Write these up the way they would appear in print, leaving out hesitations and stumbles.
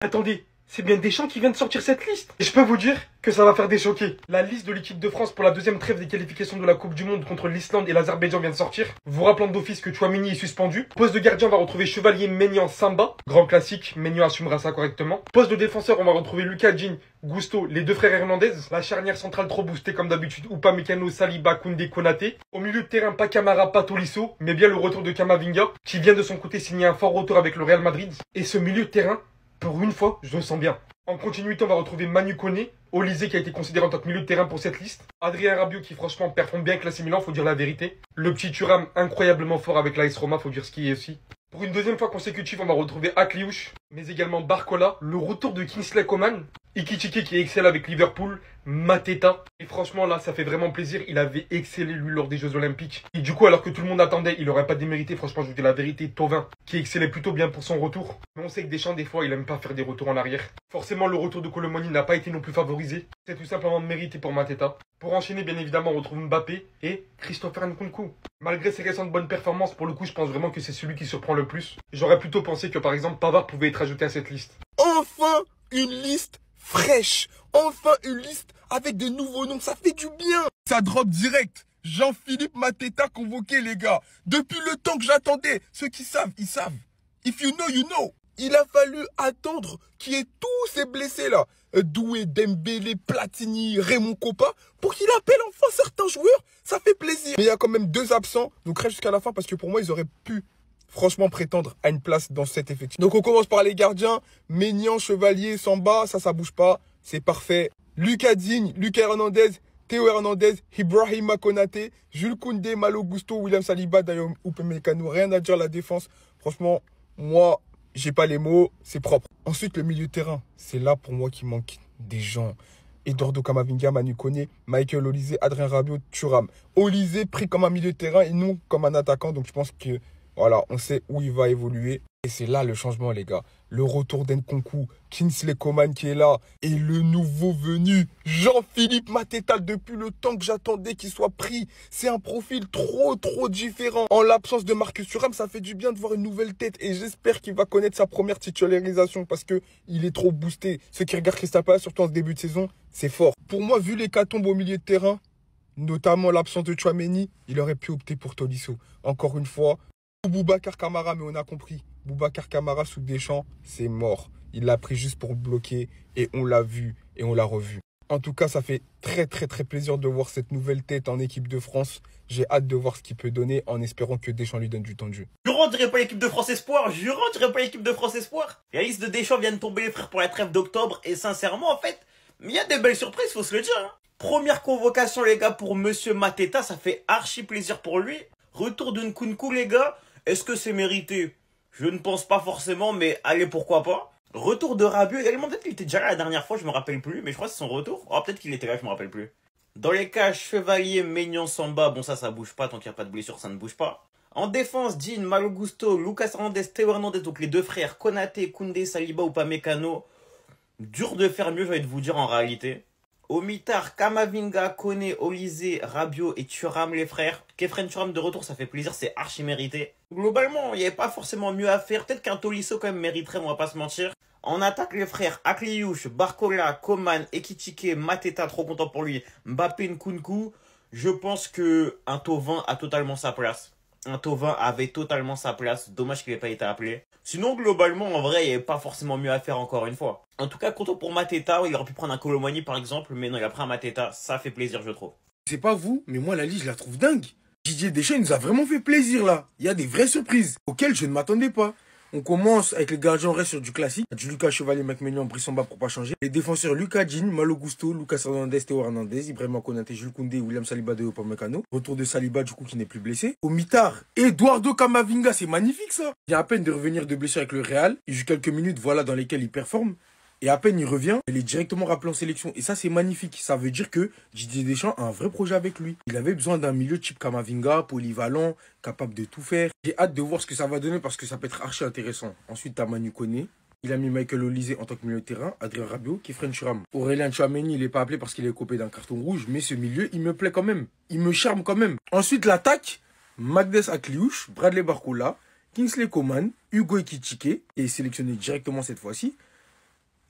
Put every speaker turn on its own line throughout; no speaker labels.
Attendez, c'est bien Deschamps qui vient de sortir cette liste. Et je peux vous dire que ça va faire des choqués. La liste de l'équipe de France pour la deuxième trêve des qualifications de la Coupe du Monde contre l'Islande et l'Azerbaïdjan vient de sortir. Vous rappelant d'office que Tchouaméni est suspendu. Poste de gardien, on va retrouver Chevalier, Maignan, Samba. Grand classique, Maignan assumera ça correctement. Poste de défenseur, on va retrouver Lucas Digne, Gusto, les deux frères Hernandez. La charnière centrale trop boostée comme d'habitude. Upamecano, Saliba, Koundé, Konaté. Au milieu de terrain, pas Camara, pas Tolisso, mais bien le retour de Camavinga, qui vient de son côté signer un fort retour avec le Real Madrid. Et ce milieu de terrain, pour une fois, je le sens bien. En continuité, on va retrouver Manu Koné, Olysée qui a été considéré en tant que milieu de terrain pour cette liste, Adrien Rabiot qui franchement performe bien avec l'AC Milan, faut dire la vérité. Le petit Thuram incroyablement fort avec l'AS Roma, faut dire ce qui est aussi. Pour une deuxième fois consécutive, on va retrouver Akliouche, mais également Barcola, le retour de Kingsley Coman, Ekitike qui excelle avec Liverpool, Mateta. Et franchement là, ça fait vraiment plaisir, il avait excellé lui lors des Jeux Olympiques. Et du coup, alors que tout le monde attendait, il aurait pas démérité, franchement je vous dis la vérité, Thauvin, qui excellait plutôt bien pour son retour. Mais on sait que Deschamps, des fois, il aime pas faire des retours en arrière. Forcément, le retour de Colomoni n'a pas été non plus favorisé. C'est tout simplement mérité pour Mateta. Pour enchaîner, bien évidemment, on retrouve Mbappé et Christopher Nkunku. Malgré ses récentes bonnes performances, pour le coup, je pense vraiment que c'est celui qui surprend le plus. J'aurais plutôt pensé que, par exemple, Pavard pouvait être ajouté à cette liste.
Enfin, une liste fraîche. Enfin, une liste avec des nouveaux noms. Ça fait du bien. Ça drop direct. Jean-Philippe Mateta convoqué, les gars. Depuis le temps que j'attendais. Ceux qui savent, ils savent. If you know, you know. Il a fallu attendre qu'il y ait tous ces blessés-là. Doué, Dembélé, Platini, Raymond Kopa, pour qu'il appelle enfin certains joueurs. Ça fait plaisir. Mais il y a quand même deux absents. Donc reste jusqu'à la fin parce que pour moi, ils auraient pu franchement prétendre à une place dans cet effectif. Donc on commence par les gardiens. Maignan, Chevalier, Samba, ça bouge pas. C'est parfait. Lucas Digne, Lucas Hernandez, Théo Hernandez, Ibrahima Konaté, Jules Koundé, Malo Gusto, William Saliba, Dayot Upamecano. Rien à dire la défense. Franchement, moi, j'ai pas les mots, c'est propre. Ensuite, le milieu de terrain. C'est là pour moi qu'il manque des gens. Eduardo Camavinga, Manu Koné, Michael Olysée, Adrien Rabiot, Thuram. Olysée pris comme un milieu de terrain et non comme un attaquant. Donc je pense que voilà, on sait où il va évoluer. Et c'est là le changement, les gars. Le retour d'Nkunku, Kingsley Coman qui est là. Et le nouveau venu, Jean-Philippe Mateta, depuis le temps que j'attendais qu'il soit pris. C'est un profil trop différent. En l'absence de Marcus Thuram, ça fait du bien de voir une nouvelle tête. Et j'espère qu'il va connaître sa première titularisation parce qu'il est trop boosté. Ceux qui regardent Crystal Palace, surtout en ce début de saison, c'est fort. Pour moi, vu l'hécatombe au milieu de terrain, notamment l'absence de Tchouaméni, il aurait pu opter pour Tolisso. Encore une fois, Boubacar Kamara, mais on a compris. Boubacar Kamara sous Deschamps, c'est mort. Il l'a pris juste pour bloquer et on l'a vu et on l'a revu. En tout cas, ça fait très plaisir de voir cette nouvelle tête en équipe de France. J'ai hâte de voir ce qu'il peut donner en espérant que Deschamps lui donne du temps de jeu.
Jurons, on dirait pas l'équipe de France Espoir. Jurons, on dirait pas l'équipe de France Espoir. La liste de Deschamps vient de tomber, les frères, pour la trêve d'octobre. Et sincèrement, en fait, il y a des belles surprises, faut se le dire. Hein. Première convocation, les gars, pour Monsieur Mateta. Ça fait archi plaisir pour lui. Retour de Nkunku, les gars. Est-ce que c'est mérité? Je ne pense pas forcément, mais allez, pourquoi pas. Retour de Rabiot également. Peut-être qu'il était déjà là la dernière fois, je me rappelle plus. Mais je crois que c'est son retour. Oh, peut-être qu'il était là, je me rappelle plus. Dans les cas, Chevalier, Maignan, Samba. Bon, ça bouge pas. Tant qu'il n'y a pas de blessure, ça ne bouge pas. En défense, Digne, Malo Gusto, Lucas Hernandez, Théo Hernandez. Donc les deux frères, Konaté, Koundé, Saliba, Upamecano. Dur de faire mieux, je vais vous dire en réalité. Au mitard, Camavinga, Koné, Olysée, Rabiot et Thuram, les frères. Kefren Thuram de retour, ça fait plaisir, c'est archi mérité. Globalement, il n'y avait pas forcément mieux à faire. Peut-être qu'un Tolisso quand même mériterait, on va pas se mentir. En attaque, les frères, Akliouche, Barcola, Coman, Ekitike, Mateta, trop content pour lui, Mbappé, Nkunku. Je pense que un Thauvin a totalement sa place. Un Thauvin avait totalement sa place. Dommage qu'il n'ait pas été appelé. Sinon, globalement, en vrai, il n'y avait pas forcément mieux à faire encore une fois. En tout cas, content pour Mateta. Il aurait pu prendre un Colomani par exemple. Mais non, il a pris un Mateta. Ça fait plaisir, je trouve.
C'est pas vous, mais moi, la liste, je la trouve dingue. Didier Deschamps, il nous a vraiment fait plaisir, là. Il y a des vraies surprises auxquelles je ne m'attendais pas. On commence avec les gardiens, on reste sur du classique. Du Lucas Chevalier, Maignan, Brissamba pour pas changer. Les défenseurs, Lucas Digne, Malo Gusto, Lucas Hernandez, Théo Hernandez, Ibrahima Konaté, Jules Koundé, William Saliba, Dayot Upamecano. Retour de Saliba, du coup, qui n'est plus blessé. Au mitard, Eduardo Camavinga, c'est magnifique, ça. Il vient à peine de revenir de blessure avec le Real. Il joue quelques minutes, voilà, dans lesquelles il performe. Et à peine il revient, il est directement rappelé en sélection. Et ça, c'est magnifique. Ça veut dire que Didier Deschamps a un vrai projet avec lui. Il avait besoin d'un milieu type Camavinga, polyvalent, capable de tout faire. J'ai hâte de voir ce que ça va donner parce que ça peut être archi intéressant. Ensuite, t'as Manu Koné. Il a mis Michael Olysée en tant que milieu de terrain, Adrien Rabiot, Kefren Thuram. Aurélien Tchouaméni, il n'est pas appelé parce qu'il est coupé d'un carton rouge, mais ce milieu, il me plaît quand même. Il me charme quand même. Ensuite, l'attaque, Magdes Akliouche, Bradley Barcola, Kingsley Coman, Hugo Ekitike, qui est sélectionné directement cette fois-ci.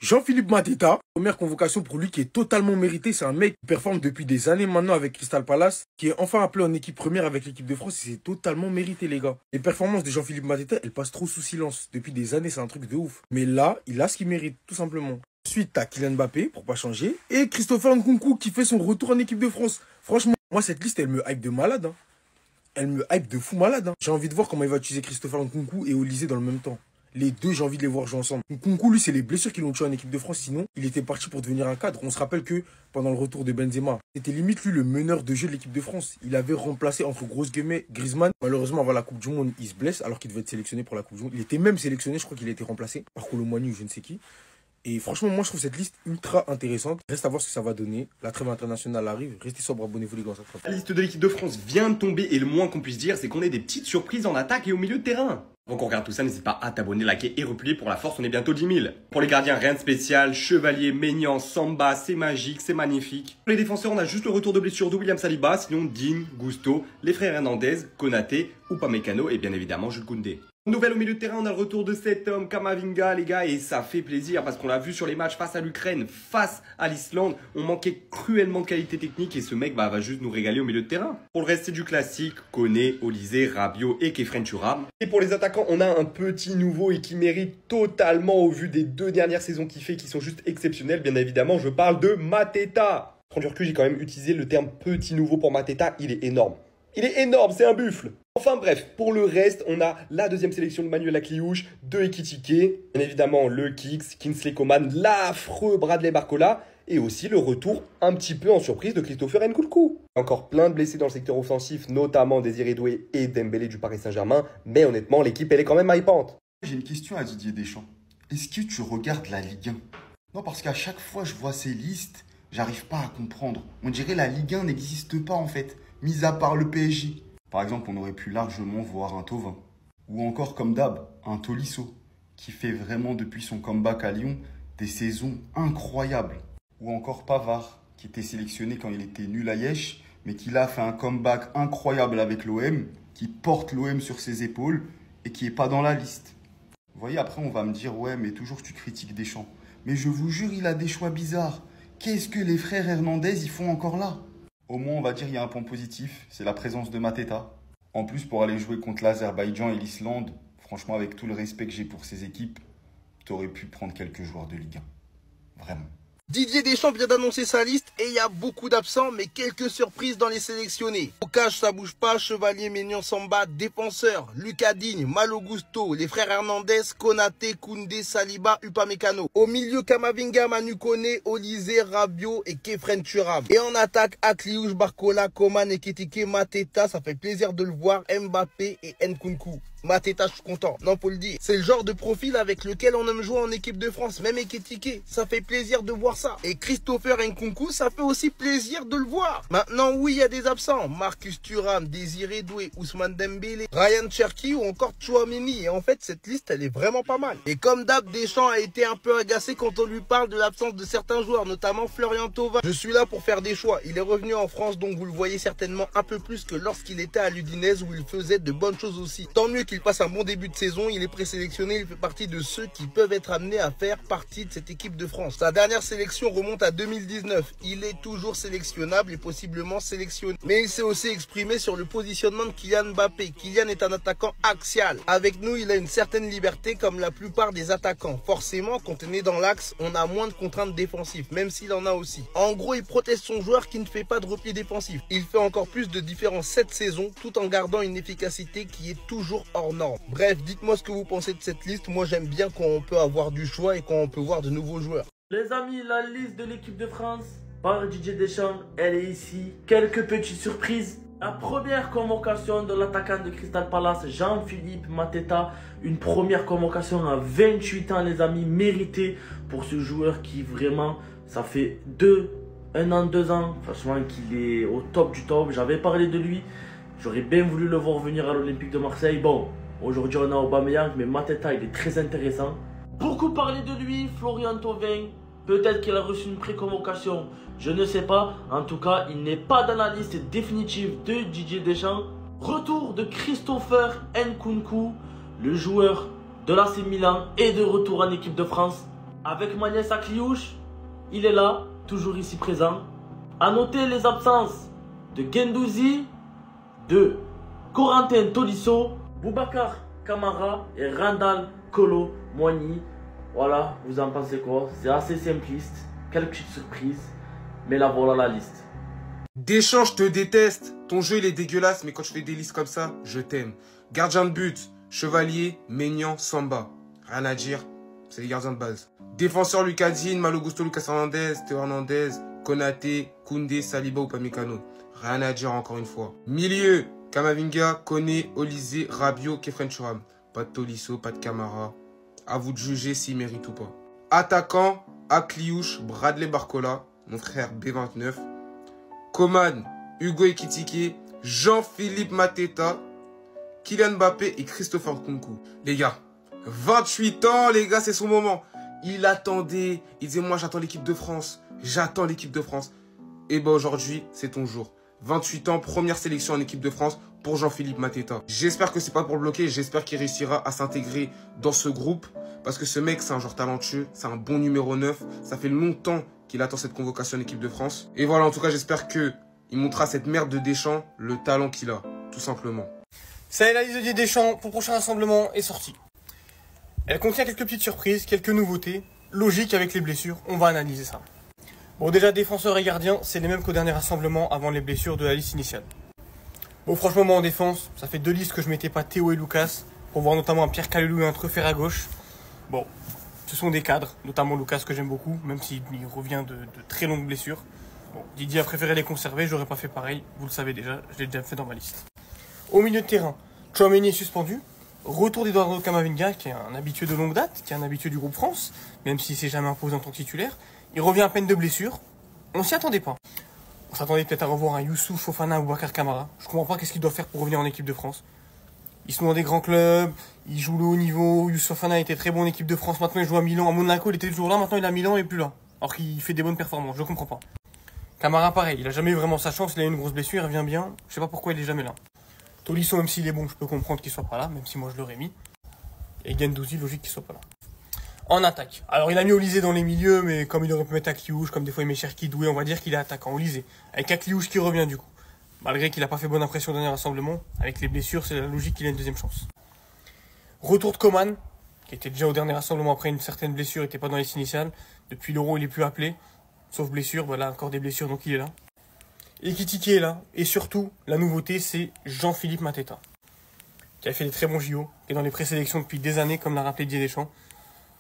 Jean-Philippe Mateta, première convocation pour lui qui est totalement méritée. C'est un mec qui performe depuis des années maintenant avec Crystal Palace, qui est enfin appelé en équipe première avec l'équipe de France et c'est totalement mérité les gars. Les performances de Jean-Philippe Mateta, elles passent trop sous silence. Depuis des années, c'est un truc de ouf. Mais là, il a ce qu'il mérite, tout simplement. Ensuite, t'as Kylian Mbappé, pour pas changer, et Christopher Nkunku qui fait son retour en équipe de France. Franchement, moi cette liste, elle me hype de malade. Hein. Elle me hype de fou malade. Hein. J'ai envie de voir comment il va utiliser Christopher Nkunku et Olysée dans le même temps. Les deux, j'ai envie de les voir jouer ensemble. Nkunku, lui, c'est les blessures qui l'ont tué en équipe de France. Sinon, il était parti pour devenir un cadre. On se rappelle que pendant le retour de Benzema, c'était limite lui le meneur de jeu de l'équipe de France. Il avait remplacé entre grosses guillemets Griezmann. Malheureusement, avant la Coupe du Monde, il se blesse alors qu'il devait être sélectionné pour la Coupe du Monde. Il était même sélectionné, je crois qu'il a été remplacé par Colomani ou je ne sais qui. Et franchement, moi, je trouve cette liste ultra intéressante. Reste à voir ce que ça va donner. La trêve internationale arrive. Restez sobre, abonnez-vous les gars.
La liste de l'équipe de France vient de tomber et le moins qu'on puisse dire, c'est qu'on ait des petites surprises en attaque et au milieu de terrain. Avant qu'on regarde tout ça, n'hésite pas à t'abonner, liker et replier. Pour la force, on est bientôt 10 000. Pour les gardiens, rien de spécial. Chevalier, Maignan, Samba, c'est magique, c'est magnifique. Pour les défenseurs, on a juste le retour de blessure de William Saliba. Sinon, Digne, Gusto, les frères Hernandez, Konaté, Upamecano et bien évidemment Jules Koundé. Nouvelle au milieu de terrain, on a le retour de cet homme, Kamavinga, les gars, et ça fait plaisir parce qu'on l'a vu sur les matchs face à l'Ukraine, face à l'Islande. On manquait cruellement de qualité technique et ce mec va juste nous régaler au milieu de terrain. Pour le reste, c'est du classique, Koné, Olysée, Rabiot et Kefren Turam. Et pour les attaquants, on a un petit nouveau et qui mérite totalement au vu des 2 dernières saisons qu'il fait, qui sont juste exceptionnelles. Bien évidemment, je parle de Mateta. Prends du recul, j'ai quand même utilisé le terme petit nouveau pour Mateta, il est énorme. Il est énorme, c'est un buffle. Enfin bref, pour le reste, on a la deuxième sélection de Manuel Akliouche, de Ekitike, bien évidemment le Kix, Kingsley Coman, l'affreux Bradley Barcola, et aussi le retour un petit peu en surprise de Christopher Nkunku. Encore plein de blessés dans le secteur offensif, notamment Désiré Doué et Dembélé du Paris Saint-Germain, mais honnêtement, l'équipe elle est quand même hypante.
J'ai une question à Didier Deschamps. Est-ce que tu regardes la Ligue 1? Non, parce qu'à chaque fois je vois ces listes, j'arrive pas à comprendre. On dirait la Ligue 1 n'existe pas en fait, mis à part le PSG. Par exemple, on aurait pu largement voir un Thauvin. Ou encore, comme d'hab, un Tolisso, qui fait vraiment depuis son comeback à Lyon des saisons incroyables. Ou encore Pavard, qui était sélectionné quand il était nul à Yesh, mais qui là fait un comeback incroyable avec l'OM, qui porte l'OM sur ses épaules et qui n'est pas dans la liste. Vous voyez, après on va me dire, ouais, mais toujours tu critiques Deschamps. Mais je vous jure, il a des choix bizarres. Qu'est-ce que les frères Hernandez ils font encore là? Au moins, on va dire qu'il y a un point positif, c'est la présence de Mateta. En plus, pour aller jouer contre l'Azerbaïdjan et l'Islande, franchement, avec tout le respect que j'ai pour ces équipes, tu aurais pu prendre quelques joueurs de Ligue 1. Vraiment.
Didier Deschamps vient d'annoncer sa liste et il y a beaucoup d'absents, mais quelques surprises dans les sélectionnés. Au cage, ça bouge pas, Chevalier, Maignan, Samba, défenseur, Lucas Digne, Malo Gusto, les frères Hernandez, Konaté, Koundé, Saliba, Upamecano. Au milieu, Kamavinga, Manu Koné, Olysée, Rabiot et Kefren Turam. Et en attaque, Akliouche, Barcola, Coman, Ekitike, Mateta, ça fait plaisir de le voir, Mbappé et Nkunku. Mateta, je suis content. Non, faut le dire. C'est le genre de profil avec lequel on aime jouer en équipe de France. Même Ekitike, ça fait plaisir de voir ça. Et Christopher Nkunku, ça fait aussi plaisir de le voir. Maintenant, oui, il y a des absents. Marcus Thuram, Désiré Doué, Ousmane Dembélé, Ryan Cherki ou encore Tchouaméni. Et en fait, cette liste, elle est vraiment pas mal. Et comme d'hab, Deschamps a été un peu agacé quand on lui parle de l'absence de certains joueurs, notamment Florian Thauvin. Je suis là pour faire des choix. Il est revenu en France, donc vous le voyez certainement un peu plus que lorsqu'il était à l'Udinese où il faisait de bonnes choses aussi. Tant mieux qu'il passe un bon début de saison, il est présélectionné, il fait partie de ceux qui peuvent être amenés à faire partie de cette équipe de France. Sa dernière sélection remonte à 2019, il est toujours sélectionnable et possiblement sélectionné. Mais il s'est aussi exprimé sur le positionnement de Kylian Mbappé. Kylian est un attaquant axial. Avec nous, il a une certaine liberté comme la plupart des attaquants. Forcément, quand on est dans l'axe, on a moins de contraintes défensives, même s'il en a aussi. En gros, il protège son joueur qui ne fait pas de repli défensif. Il fait encore plus de différence cette saison, tout en gardant une efficacité qui est toujours hors norme. Bref, dites-moi ce que vous pensez de cette liste. Moi, j'aime bien quand on peut avoir du choix et quand on peut voir de nouveaux joueurs.
Les amis, la liste de l'équipe de France par Didier Deschamps, elle est ici. Quelques petites surprises. La première convocation de l'attaquant de Crystal Palace, Jean-Philippe Mateta. Une première convocation à 28 ans, les amis, méritée pour ce joueur qui vraiment, ça fait 1 an, 2 ans, franchement, qu'il est au top du top. J'avais parlé de lui. J'aurais bien voulu le voir venir à l'Olympique de Marseille. Bon, aujourd'hui on a Aubameyang, mais Mateta il est très intéressant. Beaucoup parlé de lui, Florian Thauvin. Peut-être qu'il a reçu une pré-convocation, je ne sais pas. En tout cas, il n'est pas dans la liste définitive de Didier Deschamps. Retour de Christopher Nkunku, le joueur de l'AC Milan, est de retour en équipe de France. avec Magnès Akliouche, il est là, toujours ici présent. À noter les absences de Guendouzi, de Corentin Tolisso, Boubacar Kamara et Randal Kolo Muani. Voilà, vous en pensez quoi? C'est assez simpliste, quelques petites surprises, mais là voilà la liste.
Deschamps, je te déteste. Ton jeu, il est dégueulasse, mais quand je fais des listes comme ça, je t'aime. Gardien de but, Chevalier, Maignan, Samba. Rien à dire, c'est les gardiens de base. Défenseur, Lucas Digne, Malo Gusto, Lucas Hernandez, Théo Hernandez, Konaté, Koundé, Saliba ou Pamecano. Rien à dire encore une fois. Milieu, Kamavinga, Koné, Olysée, Rabiot, Kefren Thuram. Pas de Tolisso, pas de Camara. À vous de juger s'il mérite ou pas. Attaquant, Akliouche, Bradley Barcola, mon frère B29. Coman, Hugo Ekitike, Jean-Philippe Mateta, Kylian Mbappé et Christopher Nkunku. Les gars, 28 ans, les gars, c'est son moment. Il attendait, il disait moi j'attends l'équipe de France, j'attends l'équipe de France. Et ben aujourd'hui, c'est ton jour. 28 ans, première sélection en équipe de France pour Jean-Philippe Mateta. J'espère que c'est pas pour le bloquer, j'espère qu'il réussira à s'intégrer dans ce groupe. Parce que ce mec, c'est un joueur talentueux, c'est un bon numéro 9. Ça fait longtemps qu'il attend cette convocation en équipe de France. Et voilà, en tout cas, j'espère qu'il montrera cette merde de Deschamps le talent qu'il a, tout simplement.
Ça y est, la liste de Didier Deschamps pour le prochain rassemblement est sortie. Elle contient quelques petites surprises, quelques nouveautés. Logique avec les blessures, on va analyser ça. Bon, déjà, défenseurs et gardiens, c'est les mêmes qu'au dernier rassemblement avant les blessures de la liste initiale. Bon, franchement, moi en défense, ça fait deux listes que je mettais pas Théo et Lucas, pour voir notamment un Pierre Kalilou et un Truffert à gauche. Bon, ce sont des cadres, notamment Lucas que j'aime beaucoup, même s'il revient de très longues blessures. Bon, Didier a préféré les conserver, j'aurais pas fait pareil, vous le savez déjà, je l'ai déjà fait dans ma liste. Au milieu de terrain, Tchouaméni est suspendu. Retour d'Eduardo Camavinga, qui est un habitué de longue date, qui est un habitué du groupe France, même s'il s'est jamais imposé en tant que titulaire. Il revient à peine de blessure. On s'y attendait pas. On s'attendait peut-être à revoir un Youssouf Fofana ou Boubacar Kamara. Je comprends pas qu'est-ce qu'il doit faire pour revenir en équipe de France. Ils sont dans des grands clubs, ils jouent le haut niveau. Youssouf Fofana était très bon en équipe de France, maintenant il joue à Milan. À Monaco, il était toujours là, maintenant il est à Milan et plus là. Alors qu'il fait des bonnes performances, je comprends pas. Kamara, pareil, il a jamais eu vraiment sa chance, il a eu une grosse blessure, il revient bien. Je sais pas pourquoi il est jamais là. Tolisso, même s'il est bon, je peux comprendre qu'il soit pas là, même si moi je l'aurais mis. Et Guendouzi, logique qu'il soit pas là. En attaque. Alors il a mis Olysée dans les milieux, mais comme il aurait pu mettre Akliouche, comme des fois il met Cherki Doué, on va dire qu'il est attaquant. Olysée. Avec Akliouche qui revient du coup. Malgré qu'il n'a pas fait bonne impression au dernier rassemblement, avec les blessures, c'est la logique qu'il ait une deuxième chance. Retour de Coman, qui était déjà au dernier rassemblement après une certaine blessure, il n'était pas dans les listes initiales. Depuis l'Euro, il est plus appelé. Sauf blessure, voilà, encore des blessures, donc il est là. Ekitike est là. Et surtout, la nouveauté, c'est Jean-Philippe Mateta, qui a fait des très bons JO, qui est dans les présélections depuis des années, comme l'a rappelé Didier Deschamps.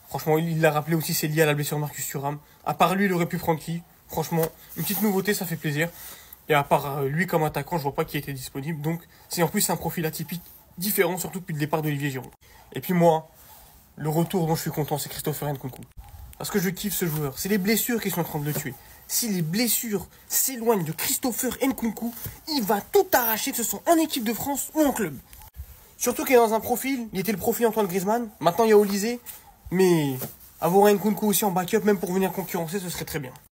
Franchement, il l'a rappelé aussi, c'est lié à la blessure de Marcus Thuram. À part lui, il aurait pu prendre qui? Franchement, une petite nouveauté, ça fait plaisir. Et à part lui comme attaquant, je vois pas qui était disponible. Donc, c'est en plus un profil atypique différent, surtout depuis le départ d'Olivier Giroud. Et puis moi, le retour dont je suis content, c'est Christopher Nkunku. Parce que je kiffe ce joueur. C'est les blessures qui sont en train de le tuer. Si les blessures s'éloignent de Christopher Nkunku, il va tout arracher, que ce soit en équipe de France ou en club. Surtout qu'il est dans un profil, il était le profil Antoine Griezmann, maintenant il y a Olysée, mais avoir un Nkunku aussi en backup, même pour venir concurrencer, ce serait très bien.